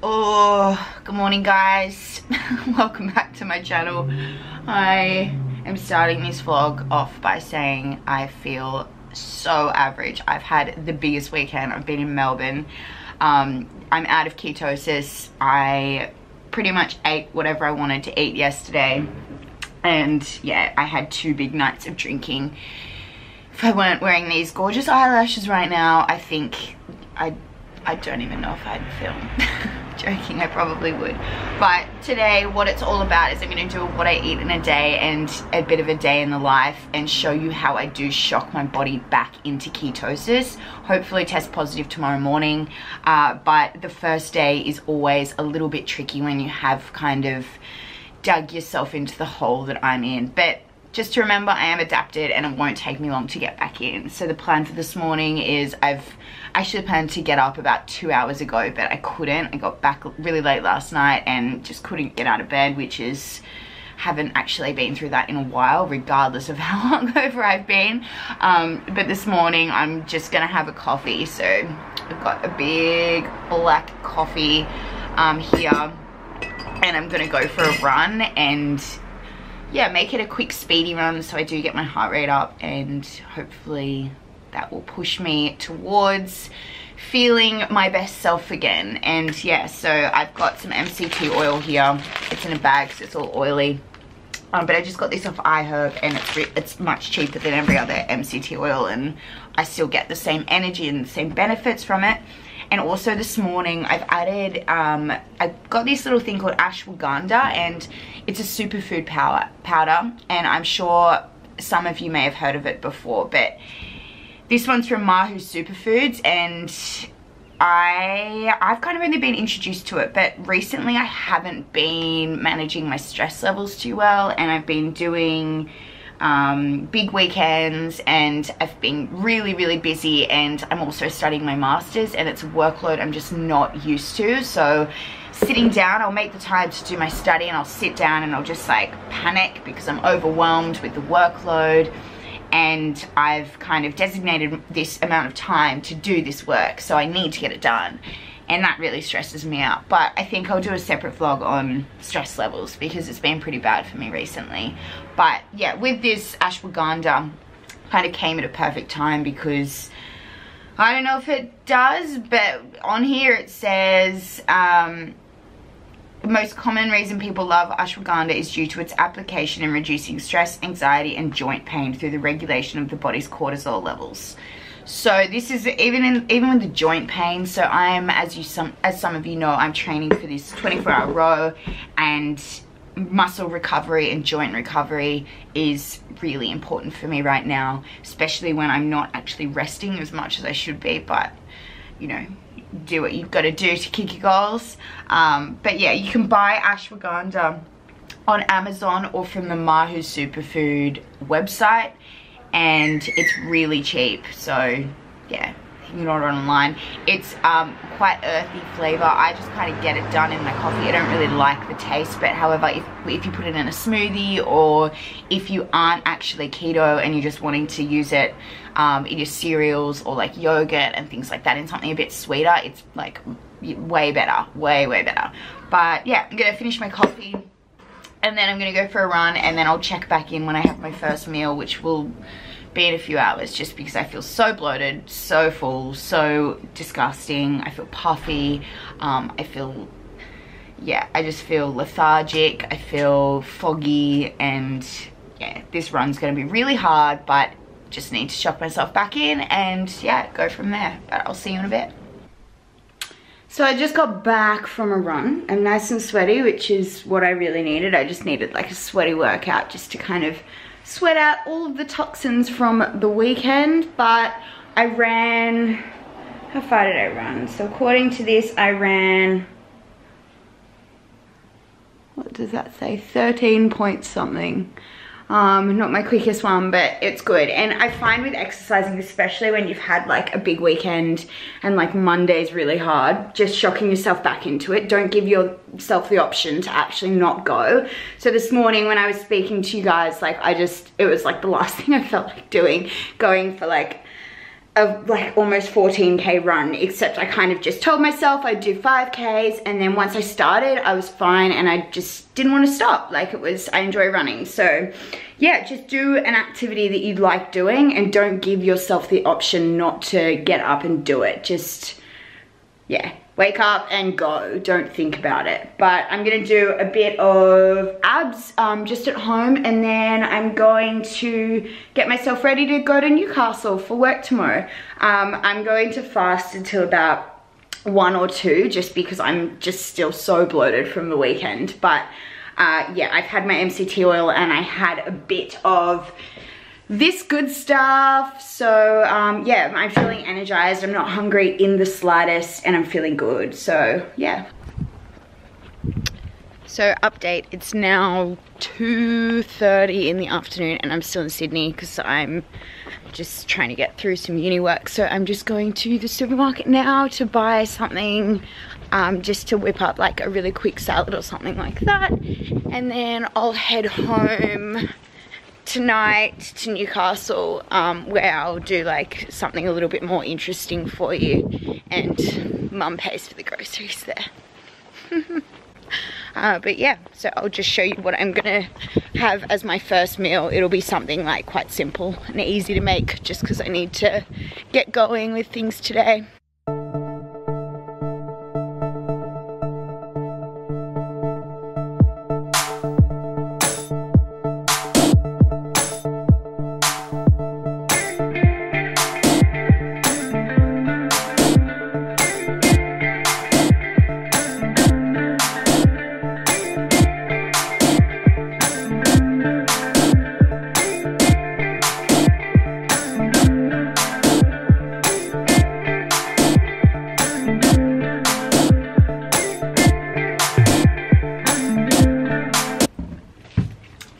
Oh, good morning guys. Welcome back to my channel. I am starting this vlog off by saying I feel so average. I've had the biggest weekend. I've been in Melbourne. I'm out of ketosis. I pretty much ate whatever I wanted to eat yesterday. And yeah, I had 2 big nights of drinking. If I weren't wearing these gorgeous eyelashes right now, I think I don't even know if I'd film. Joking, I probably would. But today what it's all about is I'm going to do what I eat in a day and a bit of a day in the life and show you how I do shock my body back into ketosis. Hopefully test positive tomorrow morning, but the first day is always a little bit tricky when you have kind of dug yourself into the hole that I'm in. But just to remember, I am adapted and it won't take me long to get back in. So the plan for this morning is I've actually planned to get up about 2 hours ago, but I couldn't. I got back really late last night and just couldn't get out of bed, which is, haven't actually been through that in a while, regardless of how hungover I've been. But this morning I'm just gonna have a coffee. So I've got a big black coffee here, and I'm gonna go for a run and yeah, make it a quick speedy run so I do get my heart rate up, and hopefully that will push me towards feeling my best self again. And yeah, so I've got some MCT oil here. It's in a bag, so it's all oily. But I just got this off iHerb, and it's much cheaper than every other MCT oil, and I still get the same energy and the same benefits from it. And also this morning I've added, I've got this little thing called Ashwagandha, and it's a superfood powder, and I'm sure some of you may have heard of it before, but this one's from Mahu Superfoods, and I've kind of only been introduced to it, but recently I haven't been managing my stress levels too well, and I've been doing big weekends, and I've been really busy, and I'm also studying my masters, and it's a workload I'm just not used to. So sitting down, I'll make the time to do my study, and I'll sit down and I'll just like panic because I'm overwhelmed with the workload, and I've kind of designated this amount of time to do this work, so I need to get it done, and that really stresses me out. But I think I'll do a separate vlog on stress levels because it's been pretty bad for me recently. But yeah, with this ashwagandha, kind of came at a perfect time because I don't know if it does, but on here it says the most common reason people love ashwagandha is due to its application in reducing stress, anxiety, and joint pain through the regulation of the body's cortisol levels. So this is even with the joint pain. So I'm, as some of you know, I'm training for this 24-hour row, and muscle recovery and joint recovery is really important for me right now, especially when I'm not actually resting as much as I should be. But you know, do what you've got to do to kick your goals. But yeah, you can buy ashwagandha on Amazon or from the Mahu Superfood website, and it's really cheap. So yeah, you can order online. It's quite earthy flavor. I just kind of get it done in my coffee. I don't really like the taste, but however, if you put it in a smoothie, or if you aren't actually keto and you're just wanting to use it in your cereals or like yogurt and things like that, in something a bit sweeter, it's like way better, way better. But yeah, I'm gonna finish my coffee, and then I'm gonna go for a run, and then I'll check back in when I have my first meal, which will be in a few hours, just because I feel so bloated, so full, so disgusting. I feel puffy. I feel, yeah, I just feel lethargic. I feel foggy, and yeah, this run's gonna be really hard, but just need to shock myself back in and yeah, go from there. But I'll see you in a bit. So I just got back from a run. I'm nice and sweaty, which is what I really needed. I just needed like a sweaty workout just to kind of sweat out all of the toxins from the weekend. But I ran, how far did I run? So according to this, I ran, what does that say? 13 point something. Not my quickest one, but it's good. And I find with exercising, especially when you've had like a big weekend and like Monday's really hard, just shocking yourself back into it. Don't give yourself the option to actually not go. So this morning when I was speaking to you guys, like it was like the last thing I felt like doing, going for like like almost 14K run, except I kind of just told myself I'd do 5Ks, and then once I started I was fine and I just didn't want to stop. Like I enjoy running. So yeah, just do an activity that you like doing and don't give yourself the option not to get up and do it. Just, yeah, wake up and go. Don't think about it. But I'm gonna do a bit of abs just at home, and then I'm going to get myself ready to go to Newcastle for work tomorrow. I'm going to fast until about 1 or 2 just because I'm just still so bloated from the weekend. But yeah, I've had my MCT oil and I had a bit of this good stuff. So yeah, I'm feeling energized. I'm not hungry in the slightest and I'm feeling good. So yeah. So update, it's now 2:30 in the afternoon and I'm still in Sydney because I'm just trying to get through some uni work. So I'm just going to the supermarket now to buy something, just to whip up like a really quick salad or something like that. And then I'll head home tonight to Newcastle, where I'll do like something a little bit more interesting for you, and mum pays for the groceries there. But yeah, so I'll just show you what I'm gonna have as my first meal. It'll be something like quite simple and easy to make just because I need to get going with things today.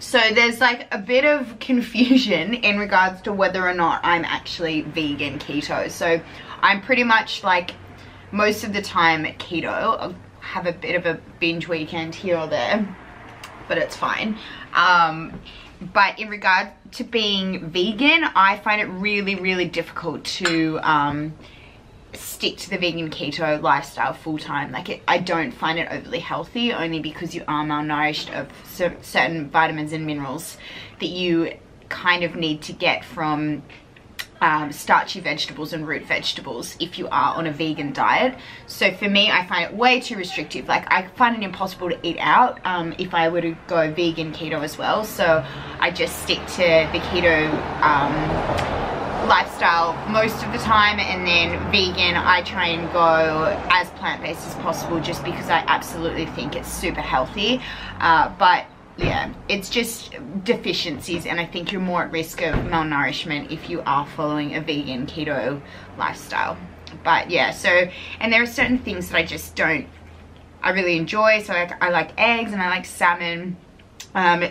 So there's like a bit of confusion in regards to whether or not I'm actually vegan keto. So I'm pretty much like most of the time keto. I'll have a bit of a binge weekend here or there, but it's fine. But in regard to being vegan, I find it really, really difficult to stick to the vegan keto lifestyle full time. Like I don't find it overly healthy, only because you are malnourished of certain vitamins and minerals that you kind of need to get from starchy vegetables and root vegetables if you are on a vegan diet. So for me, I find it way too restrictive. Like I find it impossible to eat out if I were to go vegan keto as well. So I just stick to the keto lifestyle most of the time, and then vegan I try and go as plant-based as possible just because I absolutely think it's super healthy. But yeah, it's just deficiencies, and I think you're more at risk of malnourishment if you are following a vegan keto lifestyle. But yeah, so, and there are certain things that I just don't, I really enjoy. So I like eggs and I like salmon.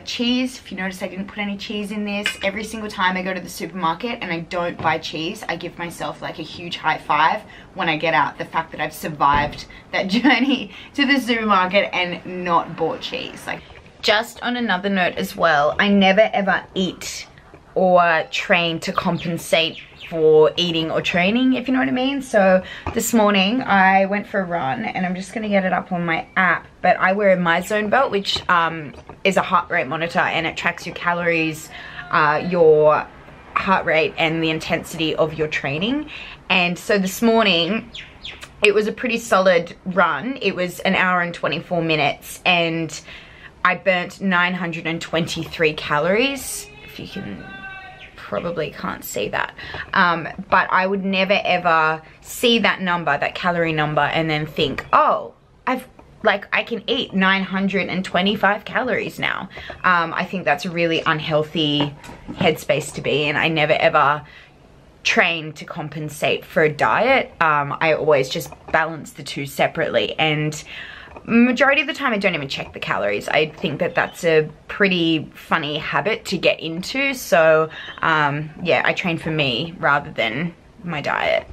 Cheese, if you notice I didn't put any cheese in this. Every single time I go to the supermarket and I don't buy cheese, I give myself like a huge high five when I get out. The fact that I've survived that journey to the supermarket and not bought cheese. Like, just on another note as well, I never ever eat or train to compensate for eating or training, if you know what I mean. So this morning I went for a run, and I'm just gonna get it up on my app, but I wear a MyZone belt, which is a heart rate monitor, and it tracks your calories, your heart rate, and the intensity of your training. And so this morning it was a pretty solid run. It was 1 hour and 24 minutes and I burnt 923 calories, if you can, probably can't see that, but I would never ever see that number, that calorie number, and then think, oh, I can eat 925 calories now. I think that's a really unhealthy headspace to be in. I never ever train to compensate for a diet. I always just balance the two separately, and majority of the time I don't even check the calories. I think that that's a pretty funny habit to get into. So yeah, I train for me rather than my diet.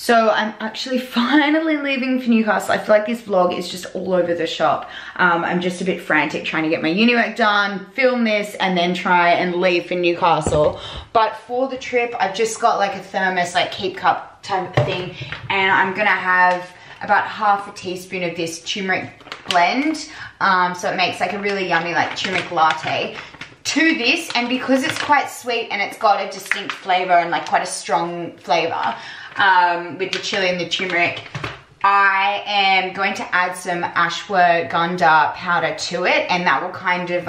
So I'm actually finally leaving for Newcastle. I feel like this vlog is just all over the shop. I'm just a bit frantic trying to get my uni work done, film this, and then try and leave for Newcastle. But for the trip, I've just got like a thermos, like keep cup type of thing, and I'm gonna have about half a teaspoon of this turmeric blend. So it makes like a really yummy like turmeric latte. To this, and because it's quite sweet and it's got a distinct flavor and like quite a strong flavor with the chili and the turmeric, I am going to add some ashwagandha powder to it, and that will kind of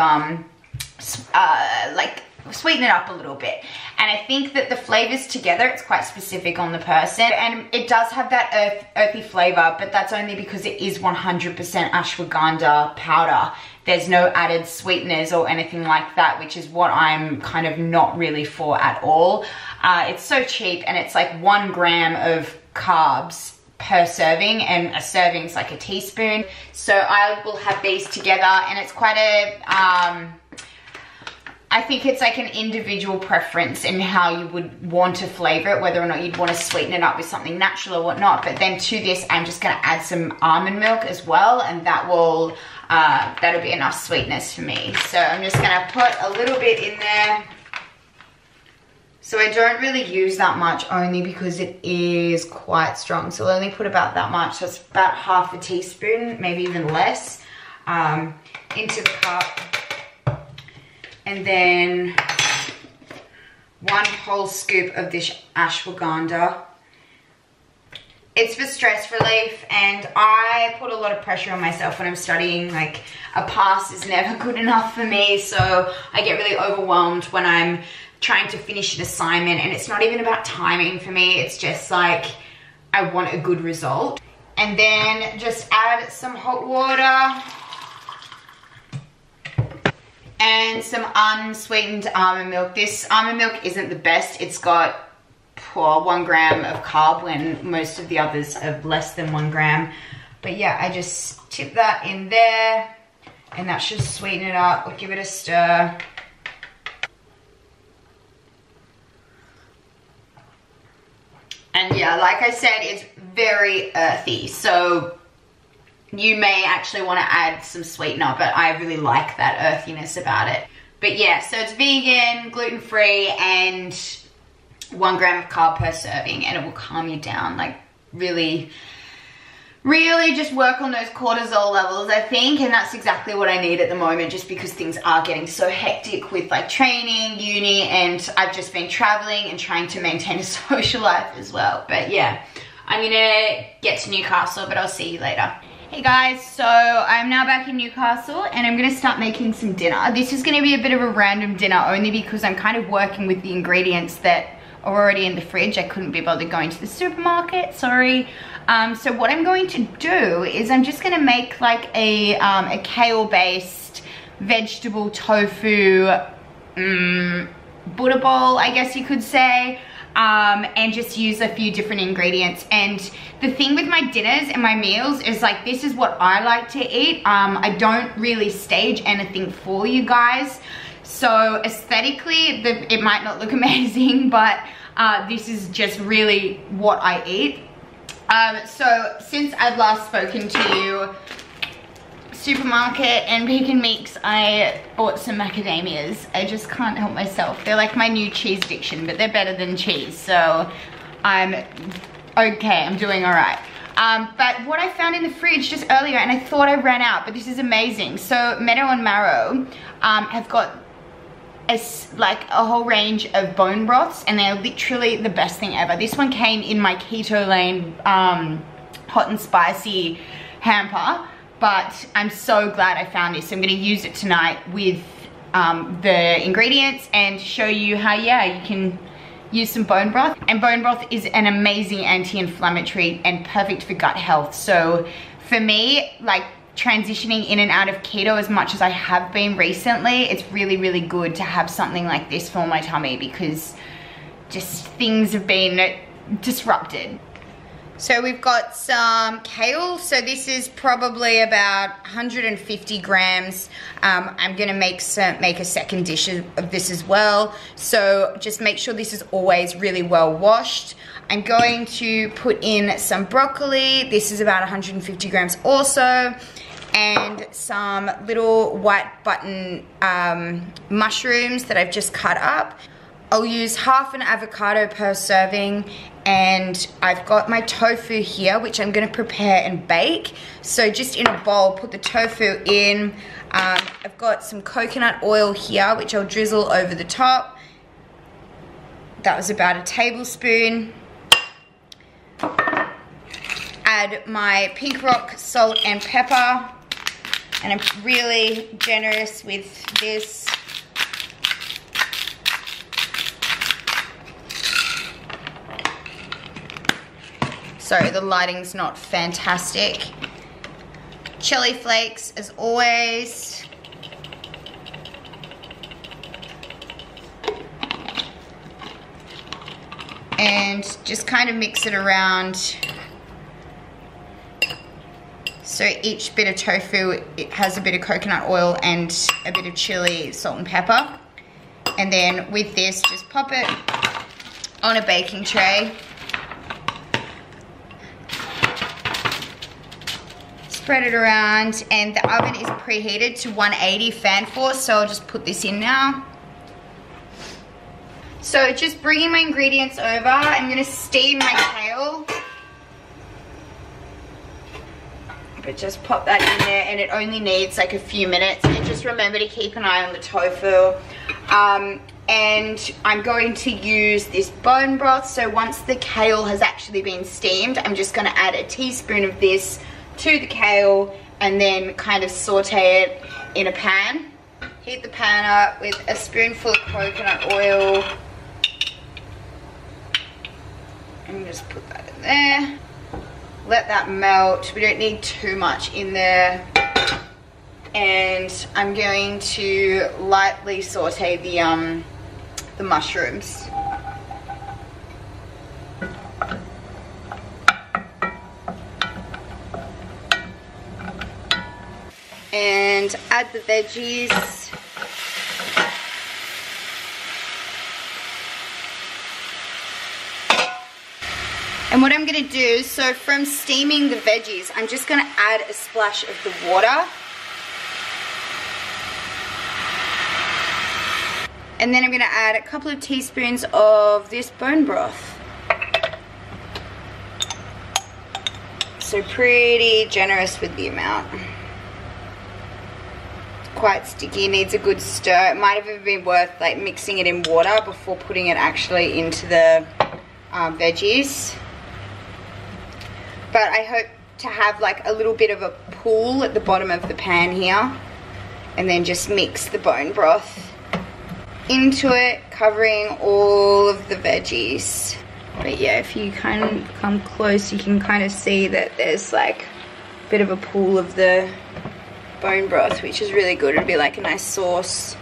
like sweeten it up a little bit. And I think that the flavors together, it's quite specific on the person, and it does have that earthy flavor, but that's only because it is 100% ashwagandha powder. There's no added sweeteners or anything like that, which is what I'm kind of not really for at all. It's so cheap, and it's like 1 gram of carbs per serving, and a serving is like a teaspoon. So I will have these together, and it's quite a, I think it's like an individual preference in how you would want to flavor it, whether or not you'd want to sweeten it up with something natural or whatnot. But then to this, I'm just going to add some almond milk as well, and that will, that'll be enough sweetness for me. So I'm just going to put a little bit in there. So I don't really use that much, only because it is quite strong. So I'll only put about that much. So it's about half a teaspoon, maybe even less, into the cup. And then 1 whole scoop of this ashwagandha. It's for stress relief, and I put a lot of pressure on myself when I'm studying. Like, a pass is never good enough for me, so I get really overwhelmed when I'm trying to finish an assignment, and it's not even about timing for me. It's just like, I want a good result. And then just add some hot water and some unsweetened almond milk. This almond milk isn't the best. It's got 1 gram of carb when most of the others have less than 1 gram. But yeah, I just tip that in there, and that should sweeten it up. We'll give it a stir. And yeah, like I said, it's very earthy, so you may actually want to add some sweetener, but I really like that earthiness about it. But yeah, so it's vegan, gluten-free, and 1 gram of carb per serving, and it will calm you down. Like, really just work on those cortisol levels, I think, and that's exactly what I need at the moment, just because things are getting so hectic with like training, uni, and I've just been traveling and trying to maintain a social life as well. But yeah, I'm gonna get to Newcastle, but I'll see you later. Hey guys, so I'm now back in Newcastle, and I'm gonna start making some dinner. This is gonna be a bit of a random dinner, only because I'm kind of working with the ingredients that are already in the fridge. I couldn't be bothered going to the supermarket, sorry. So what I'm going to do is I'm just gonna make like a kale-based vegetable tofu Buddha bowl, I guess you could say. And just use a few different ingredients. And the thing with my dinners and my meals is like, this is what I like to eat. I don't really stage anything for you guys. So aesthetically, it might not look amazing, but this is just really what I eat. So since I've last spoken to you, supermarket and Pick and Mix, I bought some macadamias. I just can't help myself. They're like my new cheese addiction, but they're better than cheese, so I'm okay, I'm doing all right. But what I found in the fridge just earlier, and I thought I ran out, but this is amazing. So Meadow and Marrow have got like a whole range of bone broths, and they're literally the best thing ever. This one came in my Keto Lane hot and spicy hamper, but I'm so glad I found this. I'm gonna use it tonight with the ingredients and show you how, yeah, you can use some bone broth. And bone broth is an amazing anti-inflammatory and perfect for gut health. So for me, like, transitioning in and out of keto as much as I have been recently, it's really, really good to have something like this for my tummy, because just things have been disrupted. So we've got some kale. So this is probably about 150 grams. I'm gonna make a second dish of this as well. So just make sure this is always really well washed. I'm going to put in some broccoli. This is about 150 grams also. And some little white button mushrooms that I've just cut up. I'll use half an avocado per serving, and I've got my tofu here, which I'm gonna prepare and bake. So just in a bowl, put the tofu in. I've got some coconut oil here, which I'll drizzle over the top. That was about a tablespoon. Add my pink rock salt and pepper, and I'm really generous with this. Sorry, the lighting's not fantastic. Chili flakes, as always. And just kind of mix it around. So each bit of tofu, it has a bit of coconut oil and a bit of chili, salt and pepper. And then with this, just pop it on a baking tray. Spread it around, and the oven is preheated to 180 fan force, so I'll just put this in now. So just bringing my ingredients over, I'm gonna steam my kale. But just pop that in there, and it only needs like a few minutes. And just remember to keep an eye on the tofu. And I'm going to use this bone broth. So once the kale has actually been steamed, I'm just gonna add a teaspoon of this to the kale and then kind of saute it in a pan. Heat the pan up with a spoonful of coconut oil. And just put that in there. Let that melt. We don't need too much in there. And I'm going to lightly saute the mushrooms. And add the veggies. And what I'm gonna do, so from steaming the veggies, I'm just gonna add a splash of the water. And then I'm gonna add a couple of teaspoons of this bone broth. So pretty generous with the amount. Quite sticky, needs a good stir. It might have even been worth like mixing it in water before putting it actually into the veggies. But I hope to have like a little bit of a pool at the bottom of the pan here, and then just mix the bone broth into it, covering all of the veggies. But yeah, if you kind of come close, you can kind of see that there's like a bit of a pool of the bone broth, which is really good. It'll be like a nice sauce.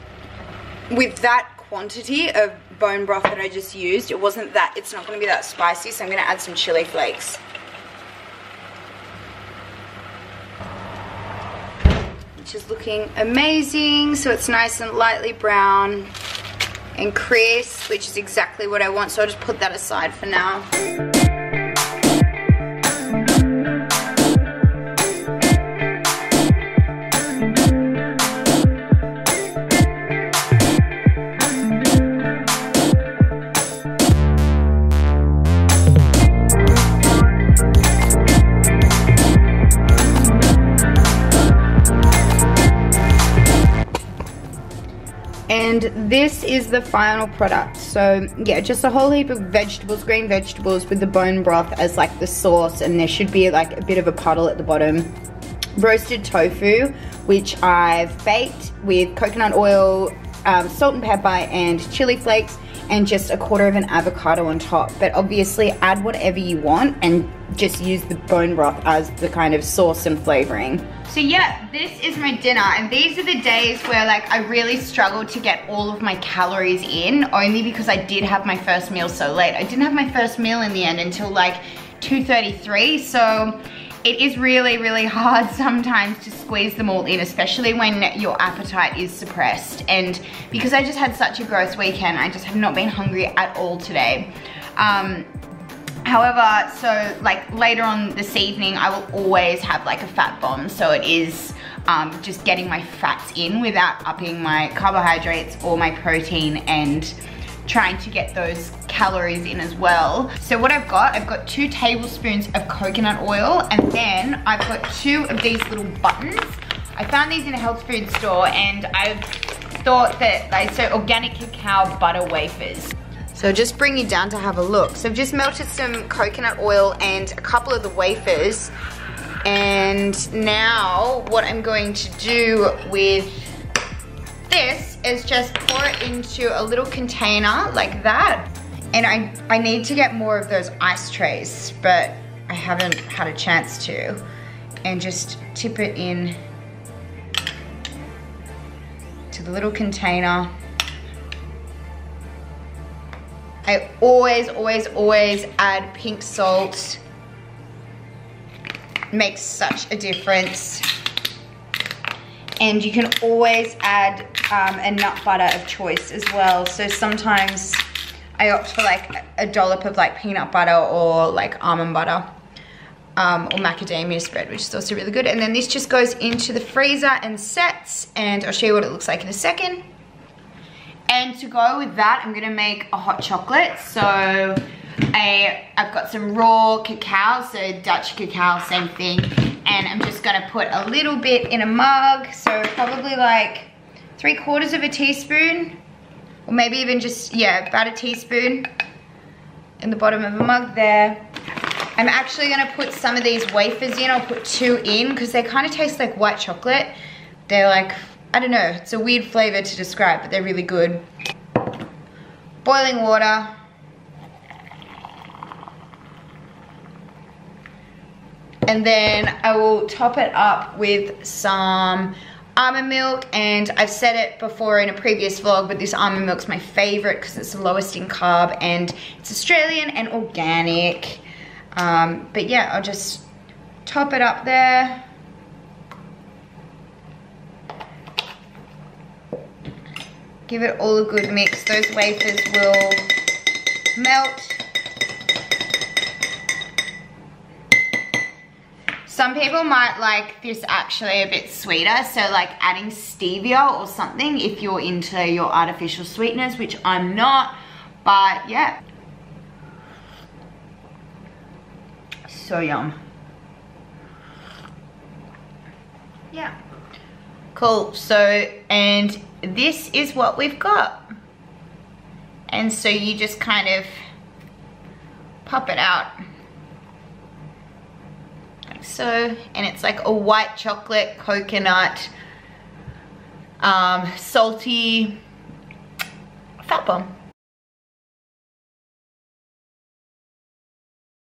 With that quantity of bone broth that I just used, it's not going to be that spicy, so I'm going to add some chili flakes. Which is looking amazing. So it's nice and lightly brown and crisp, which is exactly what I want. So I'll just put that aside for now. And this is the final product. So yeah, just a whole heap of vegetables, green vegetables with the bone broth as like the sauce, and there should be like a bit of a puddle at the bottom. Roasted tofu, which I've baked with coconut oil, salt and pepper and chili flakes, and just a quarter of an avocado on top. But obviously add whatever you want and just use the bone broth as the kind of sauce and flavoring. So yeah, this is my dinner, and these are the days where like I really struggled to get all of my calories in, only because I did have my first meal so late. I didn't have my first meal in the end until like 233, so it is really, really hard sometimes to squeeze them all in, especially when your appetite is suppressed. And because I just had such a gross weekend, I just have not been hungry at all today. However, so like later on this evening, I will always have like a fat bomb. So it is just getting my fats in without upping my carbohydrates or my protein, and trying to get those calories in as well. So what I've got 2 tablespoons of coconut oil, and then I've got 2 of these little buttons. I found these in a health food store, and I thought that, so organic cacao butter wafers. So just bring you down to have a look. So I've just melted some coconut oil and a couple of the wafers. And now what I'm going to do with this is just pour it into a little container like that. And I need to get more of those ice trays, but I haven't had a chance to. And just tip it in to the little container. I always, always, always add pink salt. Makes such a difference. And you can always add a nut butter of choice as well. So sometimes I opt for like a dollop of like peanut butter or like almond butter, or macadamia spread, which is also really good. And then this just goes into the freezer and sets, and I'll show you what it looks like in a second. And to go with that, I'm gonna make a hot chocolate. So I've got some raw cacao, so Dutch cacao, same thing. And I'm just gonna put a little bit in a mug, so probably like 3/4 of a teaspoon, or maybe even just, yeah, about a teaspoon in the bottom of a mug there. I'm actually gonna put some of these wafers in. I'll put 2 in because they kind of taste like white chocolate. They're like, I don't know, it's a weird flavor to describe, but they're really good. Boiling water. And then I will top it up with some almond milk, and I've said it before in a previous vlog, but this almond milk's my favorite because it's the lowest in carb and it's Australian and organic. But yeah, I'll just top it up there. Give it all a good mix. Those wafers will melt. Some people might like this actually a bit sweeter, so like adding stevia or something if you're into your artificial sweeteners, which I'm not, but yeah. So yum. Yeah. Cool, so, and this is what we've got. And so you just kind of pop it out. Like so, and it's like a white chocolate, coconut, salty fat bomb.